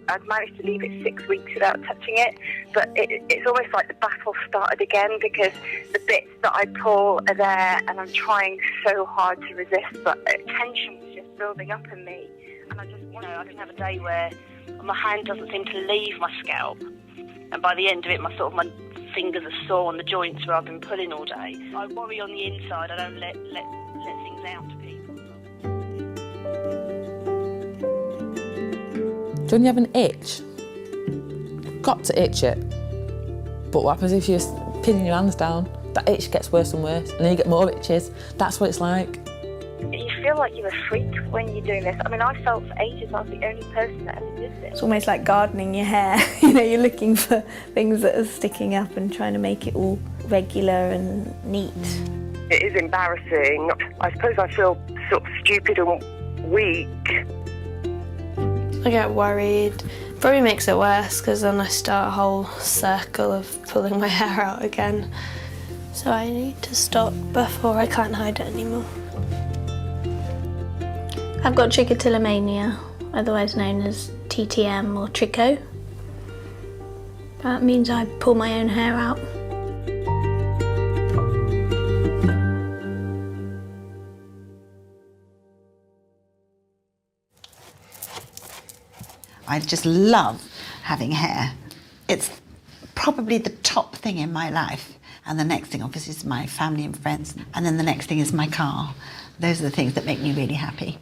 I'd managed to leave it 6 weeks without touching it, but it's almost like the battle started again, because the bits that I pull are there and I'm trying so hard to resist, but tension's just building up in me. And I just want I can have a day where my hand doesn't seem to leave my scalp, and by the end of it my fingers are sore on the joints where I've been pulling all day. I worry on the inside. I don't let things out to people. Don't you have an itch? Got to itch it. But what happens if you're just pinning your hands down? That itch gets worse and worse, and then you get more itches. That's what it's like. You feel like you're a freak when you're doing this. I mean, I felt for ages I was the only person that ever did this. It's almost like gardening your hair. You know, you're looking for things that are sticking up and trying to make it all regular and neat. It is embarrassing. I suppose I feel sort of stupid and weak. I get worried. Probably makes it worse, because then I start a whole circle of pulling my hair out again. So I need to stop before I can't hide it anymore. I've got Trichotillomania, otherwise known as TTM or Tricho. That means I pull my own hair out. I just love having hair. It's probably the top thing in my life. And the next thing, obviously, is my family and friends. And then the next thing is my car. Those are the things that make me really happy.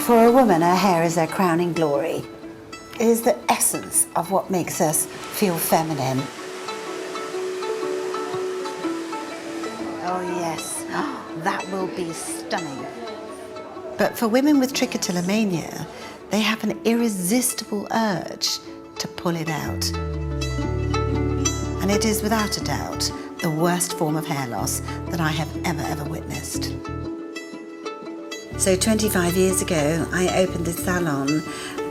For a woman, her hair is her crowning glory. It is the essence of what makes us feel feminine. Oh yes, that will be stunning. But for women with trichotillomania, they have an irresistible urge to pull it out. And it is without a doubt the worst form of hair loss that I have ever witnessed. So 25 years ago, I opened this salon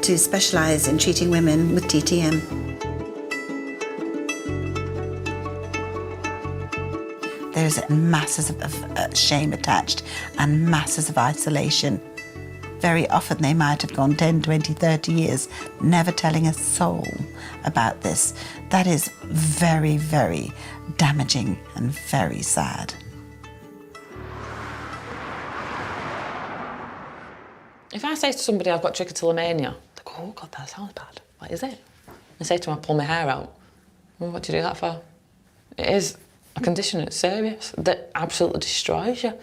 to specialise in treating women with TTM. There's masses of shame attached and masses of isolation. Very often they might have gone 10, 20, 30 years never telling a soul about this. That is very, very damaging and very sad. If I say to somebody I've got trichotillomania, they go, oh God, that sounds bad. What is it? I say to them, I pull my hair out. Well, what do you do that for? It is a condition that's serious, that absolutely destroys you.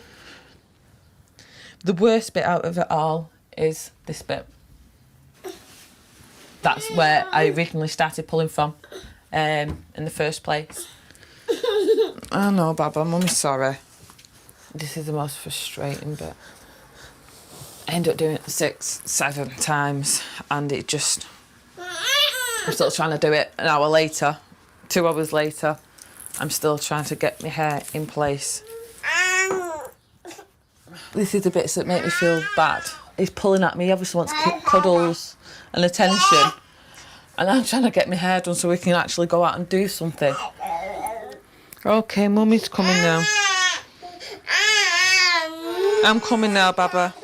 The worst bit out of it all is this bit. That's where I originally started pulling from in the first place. I know, Baba, Mummy's sorry. This is the most frustrating bit. I ended up doing it 6, 7 times, and it just... I'm still trying to do it an hour later, 2 hours later. I'm still trying to get my hair in place. This is the bits that make me feel bad. He's pulling at me, he obviously wants cuddles and attention. And I'm trying to get my hair done so we can actually go out and do something. OK, Mummy's coming now. I'm coming now, Baba.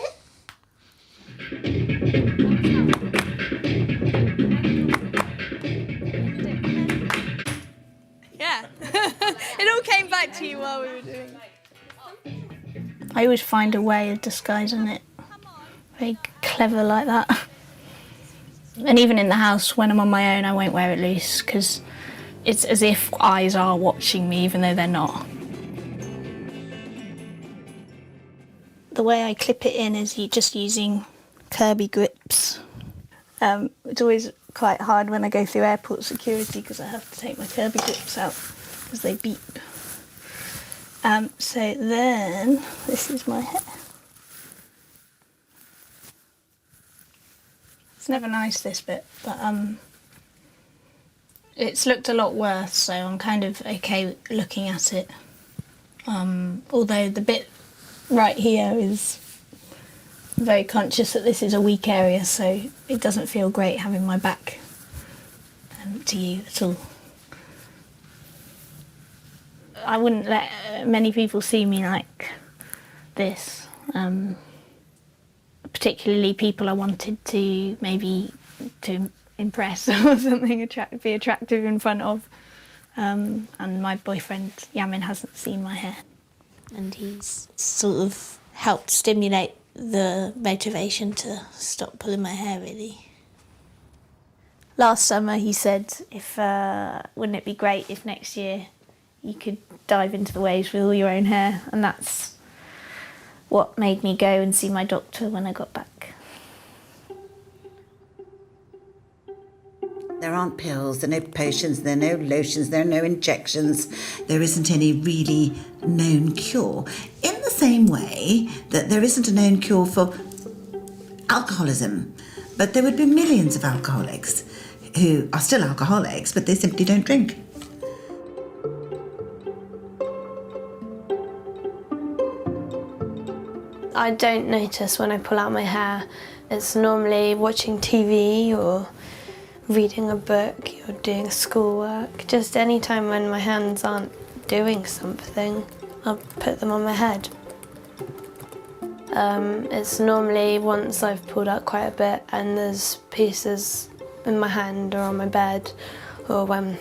Yeah, it all came back to you while we were doing it. I always find a way of disguising it. Very clever like that. And even in the house, when I'm on my own, I won't wear it loose, because it's as if eyes are watching me, even though they're not. The way I clip it in is just using Kirby grips. It's always quite hard when I go through airport security, because I have to take my Kirby grips out because they beep. So then, this is my hair. It's never nice, this bit, but it's looked a lot worse, so I'm kind of okay looking at it. Although the bit right here is very conscious that this is a weak area, so it doesn't feel great having my back to you at all. I wouldn't let many people see me like this. Particularly people I wanted to maybe to impress or something, be attractive in front of. And my boyfriend Yamin hasn't seen my hair. And he's sort of helped stimulate the motivation to stop pulling my hair, really. Last summer he said, wouldn't it be great if next year you could dive into the waves with all your own hair? And that's what made me go and see my doctor when I got back. There aren't pills, there are no potions, there are no lotions, there are no injections. There isn't any really known cure. In the same way that there isn't a known cure for alcoholism, but there would be millions of alcoholics who are still alcoholics, but they simply don't drink. I don't notice when I pull out my hair. It's normally watching TV or reading a book or doing schoolwork. Just any time when my hands aren't doing something, I'll put them on my head. It's normally once I've pulled out quite a bit and there's pieces in my hand or on my bed, or when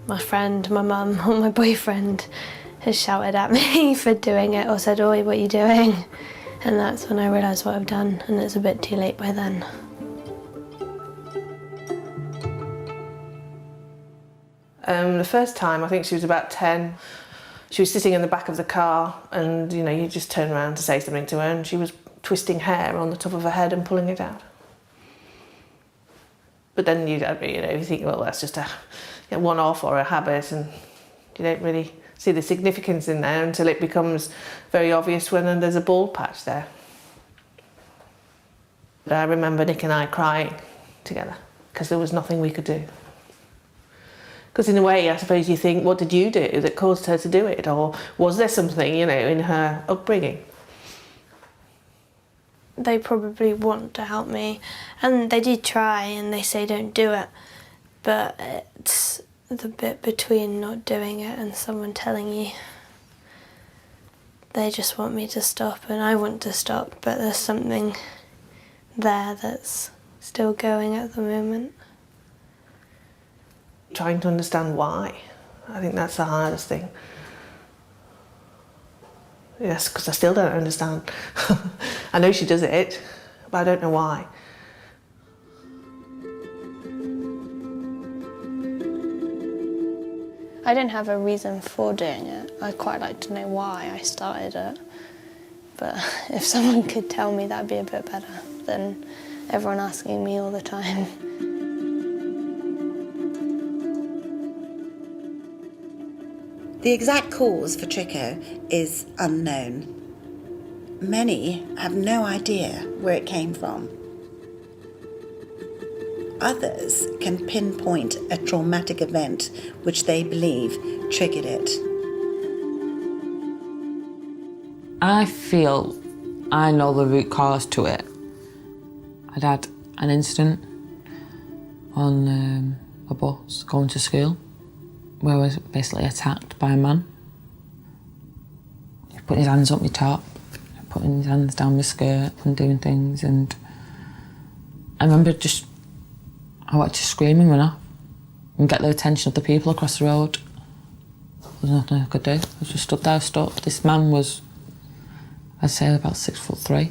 my friend, my mum or my boyfriend has shouted at me for doing it or said, "Oi, what are you doing?" And that's when I realise what I've done, and it's a bit too late by then. The first time, I think she was about 10. She was sitting in the back of the car and, you just turn around to say something to her and she was twisting hair on the top of her head and pulling it out. But then you think, well, that's just a one-off or a habit, and you don't really see the significance in there until it becomes very obvious when there's a bald patch there. But I remember Nick and I crying together because there was nothing we could do. Because in a way, I suppose you think, what did you do that caused her to do it? Or was there something, in her upbringing? They probably want to help me, and they do try and they say don't do it, but it's the bit between not doing it and someone telling you. They just want me to stop and I want to stop, but there's something there that's still going at the moment. Trying to understand why. I think that's the hardest thing. Yes, because I still don't understand. I know she does it, but I don't know why. I don't have a reason for doing it. I'd quite like to know why I started it. But if someone could tell me, that'd be a bit better than everyone asking me all the time. The exact cause for tricho is unknown. Many have no idea where it came from. Others can pinpoint a traumatic event which they believe triggered it. I feel I know the root cause to it. I'd had an incident on a bus going to school where I was basically attacked by a man. He put his hands up my top, putting his hands down my skirt and doing things, and I remember I wanted to scream and run off and get the attention of the people across the road. There was nothing I could do. I was just stood there, stuck. This man was, I'd say, about 6'3".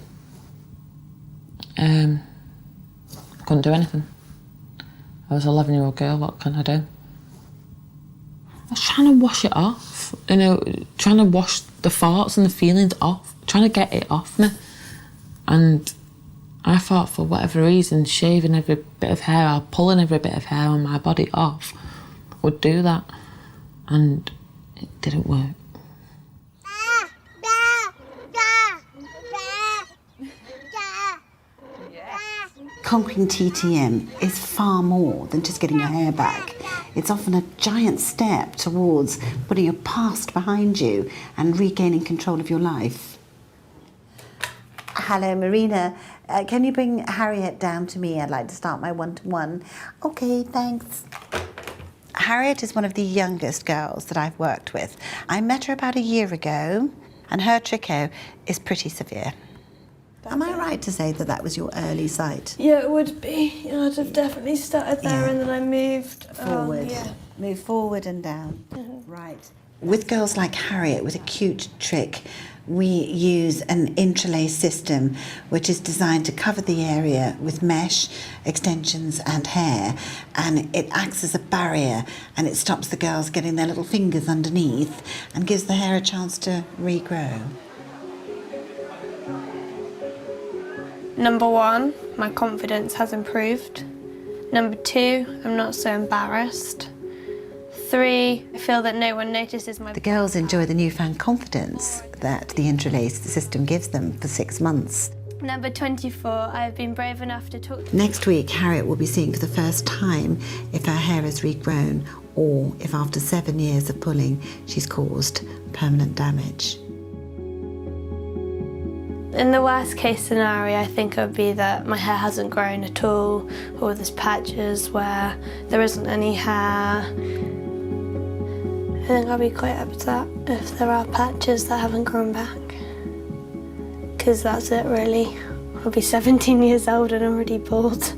Couldn't do anything. I was an 11-year-old girl, what can I do? I was trying to wash it off, trying to wash the thoughts and the feelings off, trying to get it off me. And I thought, for whatever reason, shaving every bit of hair or pulling every bit of hair on my body off would do that. And it didn't work. Conquering TTM is far more than just getting your hair back. It's often a giant step towards putting your past behind you and regaining control of your life. Hello, Marina. Can you bring Harriet down to me? I'd like to start my one-to-one. Okay, thanks. Harriet is one of the youngest girls that I've worked with. I met her about a year ago, and her tricot is pretty severe. Am I right to say that that was your early sight? Yeah, it would be. I'd have definitely started there and then I moved Forward. Move forward and down. Right. With girls like Harriet with acute trick, we use an interlace system which is designed to cover the area with mesh, extensions and hair, and it acts as a barrier and it stops the girls getting their little fingers underneath and gives the hair a chance to regrow. Number 1, my confidence has improved. Number 2, I'm not so embarrassed. 3, I feel that no one notices my... The girls enjoy the newfound confidence that the interlace system gives them for 6 months. Number 24, I have been brave enough to talk to... Next week, Harriet will be seeing for the first time if her hair has regrown or if after 7 years of pulling, she's caused permanent damage. In the worst case scenario, I think it would be that my hair hasn't grown at all, or there's patches where there isn't any hair. I think I'll be quite upset if there are patches that haven't grown back. Because that's it really. I'll be 17 years old and I'm already bald.